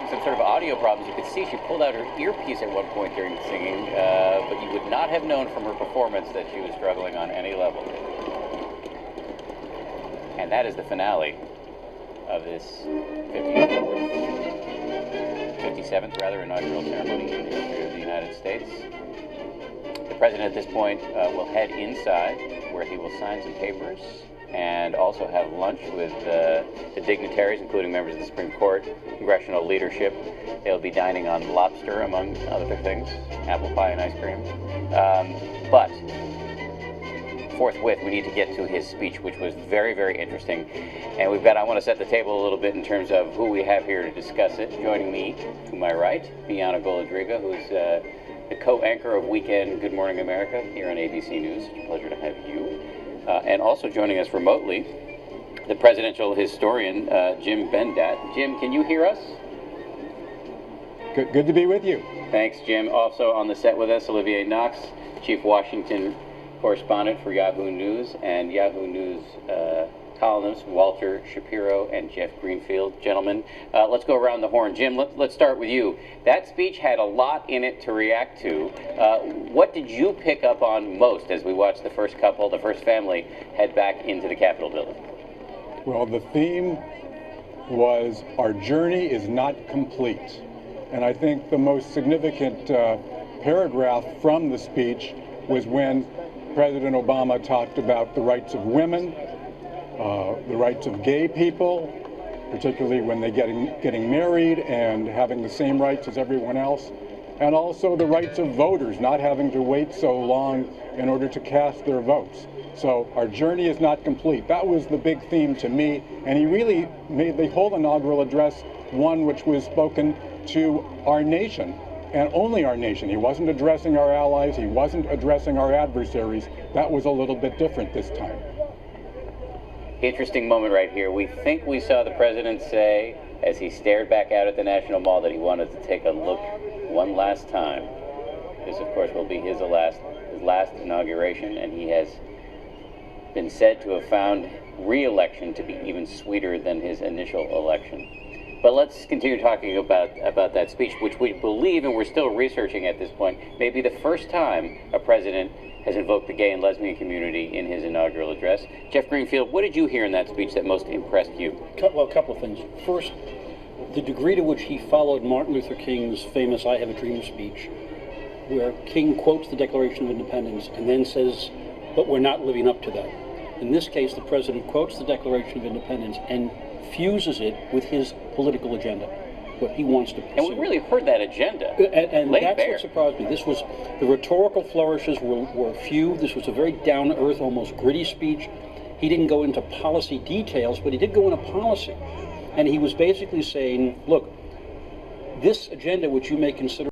having some sort of audio problems. You could see she pulled out her earpiece at one point during the singing, but you would not have known from her performance that she was struggling on any level. And that is the finale of this 57th inaugural ceremony in the history of the United States. The president at this point will head inside, where he will sign some papers and also have lunch with the dignitaries, including members of the Supreme Court, congressional leadership. They'll be dining on lobster, among other things, apple pie and ice cream. But forthwith, we need to get to his speech, which was very, very interesting. And I want to set the table a little bit in terms of who we have here to discuss it. Joining me to my right, Bianca Golodriga, who's the co-anchor of Weekend Good Morning America here on ABC News. It's a pleasure to have you. And also joining us remotely, the presidential historian, Jim Bendat. Jim, can you hear us? Good to be with you. Thanks, Jim. Also on the set with us, Olivier Knox, Chief Washington Correspondent for Yahoo News, and Yahoo News columnists Walter Shapiro and Jeff Greenfield. Gentlemen, let's go around the horn. Jim, let's start with you. That speech had a lot in it to react to. What did you pick up on most as we watched the first family, head back into the Capitol building? Well, the theme was our journey is not complete. And I think the most significant paragraph from the speech was when President Obama talked about the rights of women, the rights of gay people, particularly when they're getting married and having the same rights as everyone else, and also the rights of voters, not having to wait so long in order to cast their votes. So our journey is not complete. That was the big theme to me, and he really made the whole inaugural address one which was spoken to our nation, and only our nation. He wasn't addressing our allies, he wasn't addressing our adversaries. That was a little bit different this time. Interesting moment right here. We think we saw the president say, as he stared back out at the National Mall, that he wanted to take a look one last time. This, of course, will be his last inauguration, and he has been said to have found re-election to be even sweeter than his initial election. But let's continue talking about that speech, which we believe, and we're still researching at this point, may be the first time a president has invoked the gay and lesbian community in his inaugural address. Jeff Greenfield, what did you hear in that speech that most impressed you? Well, a couple of things. First, the degree to which he followed Martin Luther King's famous I Have a Dream speech, where King quotes the Declaration of Independence and then says, but we're not living up to that. In this case, the president quotes the Declaration of Independence and fuses it with his political agenda, what he wants to pursue. And we really heard that agenda. And that's what surprised me. This was, the rhetorical flourishes were few. This was a very down-to-earth, almost gritty speech. He didn't go into policy details, but he did go into policy. And he was basically saying, look, this agenda, which you may consider